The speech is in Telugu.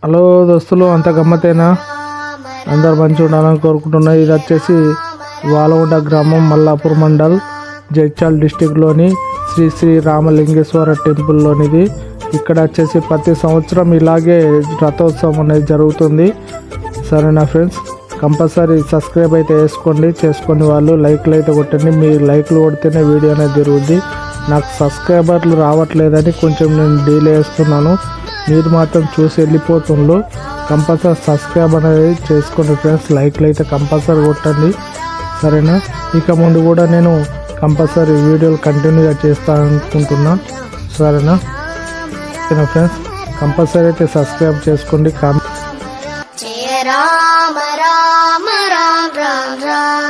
హలో దోస్తులు, అంత గమ్మతేనా? అందరు మంచిగా ఉండాలని కోరుకుంటున్నా. ఇది వచ్చేసి వాలగుంట గ్రామం, మల్లాపూర్ మండల్, జైత్యాల డిస్టిక్లోని శ్రీ శ్రీ రామలింగేశ్వర టెంపుల్లోనిది. ఇక్కడ వచ్చేసి ప్రతి సంవత్సరం ఇలాగే రథోత్సవం అనేది జరుగుతుంది. సరేనా ఫ్రెండ్స్, కంపల్సరీ సబ్స్క్రైబ్ అయితే చేసుకొని వాళ్ళు లైక్లు అయితే కొట్టండి. మీ లైక్లు కొడితేనే వీడియో అనేది జరుగుద్ది. నాకు సబ్స్క్రైబర్లు రావట్లేదని కొంచెం నేను డిలే చేస్తున్నాను. మీరు మాత్రం చూసి వెళ్ళిపోతుండ్రు. కంపల్సరీ సబ్స్క్రైబ్ అనేది చేసుకోండి ఫ్రెండ్స్. లైక్లు అయితే కంపల్సరీ కొట్టండి. సరేనా? ఇక ముందు కూడా నేను కంపల్సరీ వీడియోలు కంటిన్యూగా చేస్తాను అనుకుంటున్నా. సరేనా ఫ్రెండ్స్, కంపల్సరీ అయితే సబ్స్క్రైబ్ చేసుకోండి. రామ రామ రామ రామ రామ